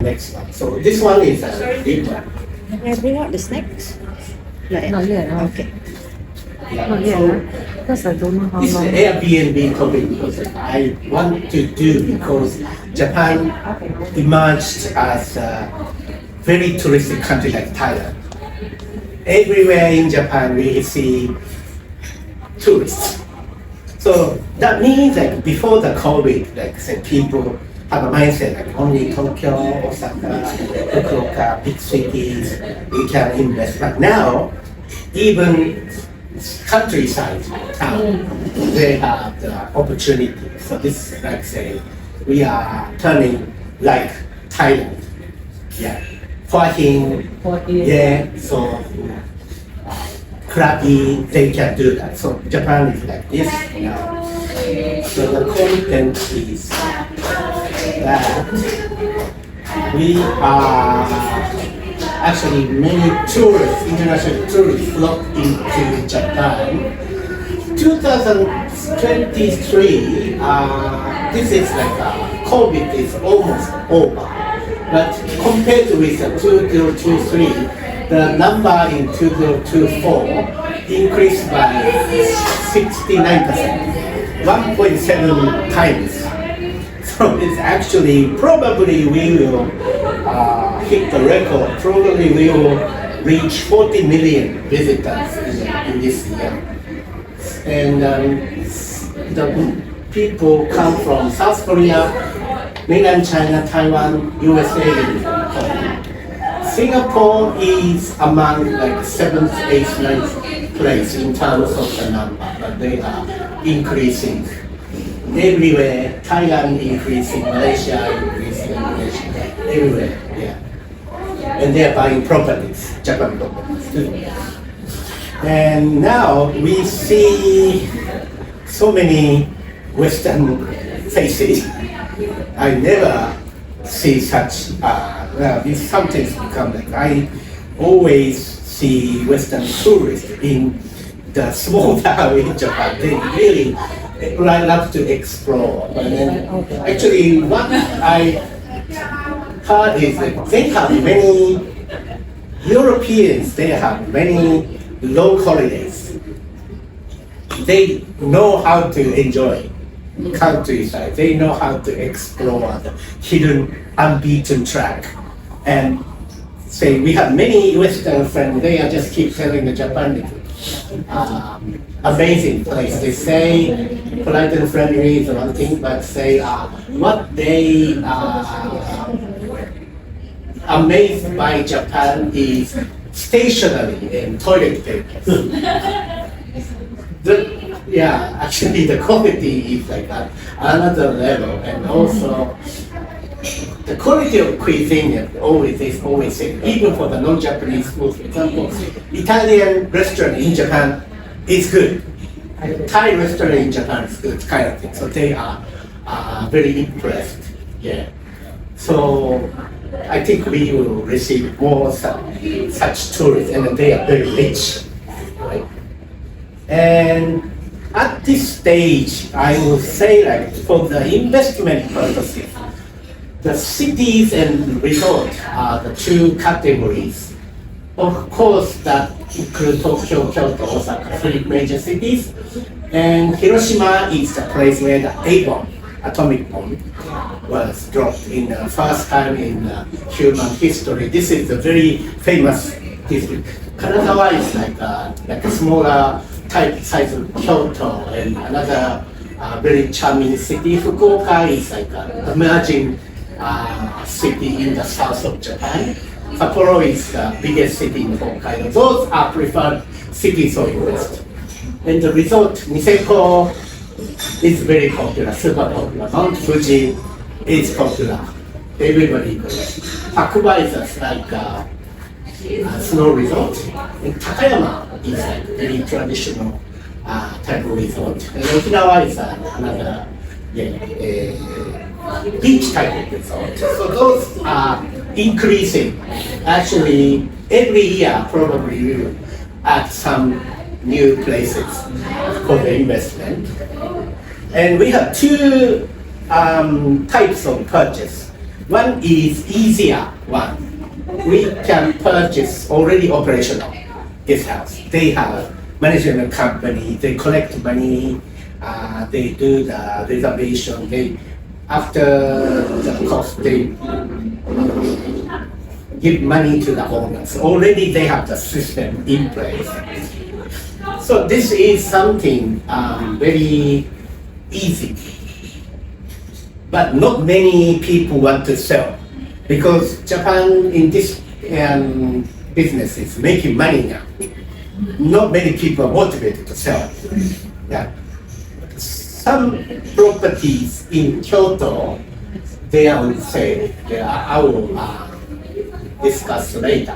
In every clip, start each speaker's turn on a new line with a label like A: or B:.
A: next one. So this one is a big one.
B: May I bring out the snacks?
C: Not yet.
B: Okay.
C: Not yet. Because I don't know how
A: This is
C: long.
A: an Airbnb topic because I want to do because Japan emerged as a very touristic country like Thailand. Everywhere in Japan we see tourists. So that means like before the COVID, like say people have a mindset like only Tokyo, Osaka, Fukuoka, big cities, we can invest. But now, even countryside town, they have the opportunity. So this is like say, we are turning like Thailand. Yeah. Hua-Hin, yeah, so Krabi, they can do that. So Japan is like this now. So the content is that we are actually many tourists, international tourists flock into Japan. 2023, this is like COVID is almost over. But compared with 2023, the number in 2024 increased by 69%, 1.7 times. So it's actually, probably we will hit the record. Probably we will reach 40 million visitors in this year. And the people come from South Korea, mainland China, Taiwan, USA, and Korea. Singapore is among like 7th, 8th, 9th place in terms of the number, but they are increasing everywhere. Thailand increasing, Malaysia increasing, Indonesia, everywhere, yeah. And they are buying properties, Japan properties too. And now we see so many Western faces. I never see such, these sometimes become like, I always see Western tourists in the small town in Japan. They really love to explore. And then actually what I heard is that they have many Europeans, they have many long holidays. They know how to enjoy countryside. They know how to explore the hidden, unbeaten track. And say we have many Western friends. They are just keep telling the Japan amazing place. They say polite and friendly is one thing, but say what they amazed by Japan is stationery and toilet papers. Actually the quality is like another level, and also the quality of cuisine is always same, even for the non-Japanese food. For example, Italian restaurant in Japan is good. Thai restaurant in Japan is good, kind of thing. So they are very impressed. Yeah. So I think we will receive more such tourists, and they are very rich, right? And at this stage, I will say like for the investment purposes, the cities and resorts are the two categories. Of course, that include Tokyo, Kyoto, Osaka, three major cities. And Hiroshima is the place where the A-bomb, atomic bomb, was dropped in the first time in human history. This is a very famous district. Kanagawa is like a smaller type size of Kyoto, and another very charming city. Fukuoka is like an emerging city in the south of Japan. Sapporo is the biggest city in Hokkaido. Those are preferred cities of invest. And the resort, Niseko, is very popular, super popular. Mount Fuji is popular. Everybody goes. Hakuba is like a snow resort. And Takayama is like very traditional type of resort. And Okinawa is another beach type of resort. So those are increasing. Actually, every year probably we will add some new places for the investment. And we have two types of purchase. One is easier one. We can purchase already operational guest house. They have management company, they collect money, they do the reservation, after the cost, they give money to the owners. Already they have the system in place. So this is something very easy. But not many people want to sell because Japan in this business is making money now. Not many people are motivated to sell. Yeah. Some properties in Kyoto, they are on sale. I will discuss later.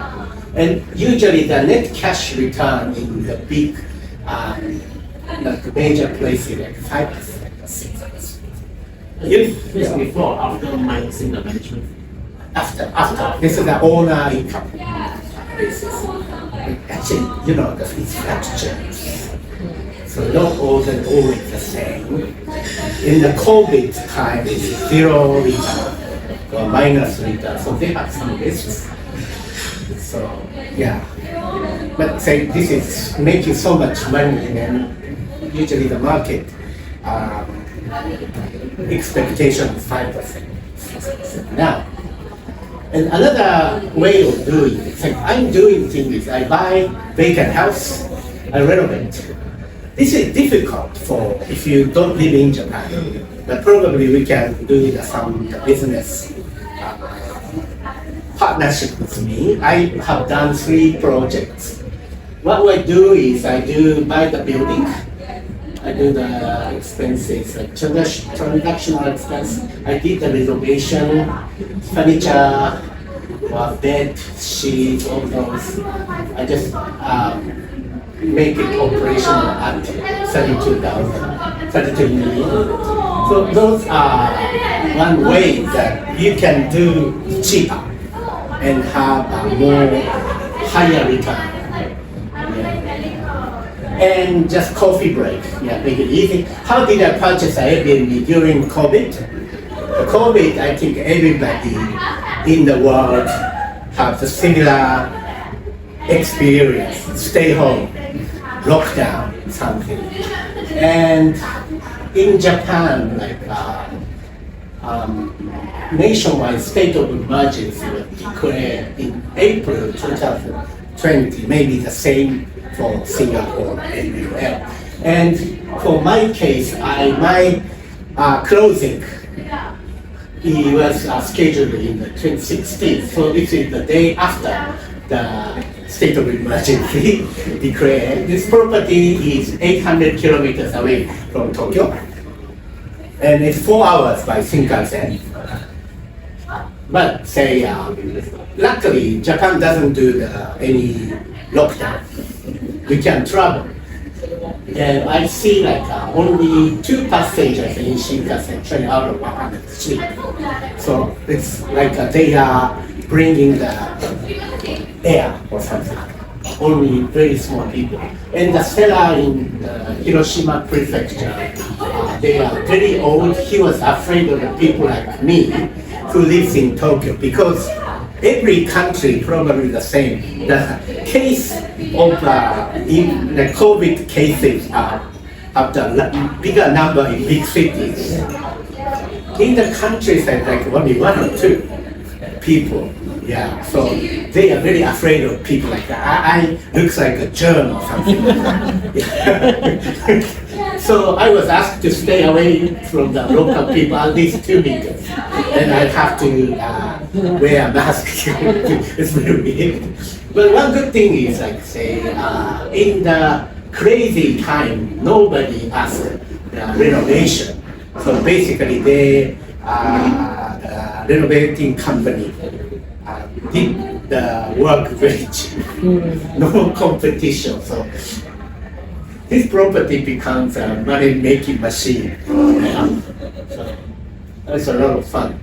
A: And usually the net cash return in the big like major places like 5% or 6%.
D: This before, after minusing the management.
A: After. This is the owner income basis. Actually, it's fluctuates. So not always the same. In the COVID time, it's zero return or minus return, so they have some risks. So yeah, but say this is making so much money, and usually the market expectation is 5% now. And another way of doing it, I'm doing things is I buy vacant house, I renovate. This is difficult for if you don't live in Japan, but probably we can do some business partnership with me. I have done 3 projects. What I do is I do buy the building, I do the expenses, like transactional expense. I did the renovation, furniture, bed, sheets, all those. I just make it operational at 32 million. So those are one way that you can do cheaper and have a more higher return. And just coffee break, make it easy. How did I purchase Airbnb during COVID? COVID, I think everybody in the world have the similar experience, stay home, lockdown, something. And in Japan, nationwide state of emergency was declared in April 2020, maybe the same for Singapore and everywhere. And for my case, my closing, it was scheduled in the 2016, so this is the day after the state of emergency declared. This property is 800 kilometers away from Tokyo, and it's 4 hours by Shinkansen. But say, luckily, Japan doesn't do any lockdown. We can travel. And I see only 2 passengers in Shinkansen train out of 103. So it's like they are bringing the air or something. Only very small people. And the seller in Hiroshima prefecture, they are very old. He was afraid of the people like me who lives in Tokyo because every country probably the same. The case of in the COVID cases have the bigger number in big cities. In the countryside, only 1 or 2 people. Yeah, so they are very afraid of people like that. I looks like a germ or something. So I was asked to stay away from the local people at least 2 meters, and I have to wear a mask. It's very weird. But one good thing is, in the crazy time, nobody asked the renovation. So basically, the renovating company did the work very cheap. No competition. So this property becomes a money-making machine. So it's a lot of fun.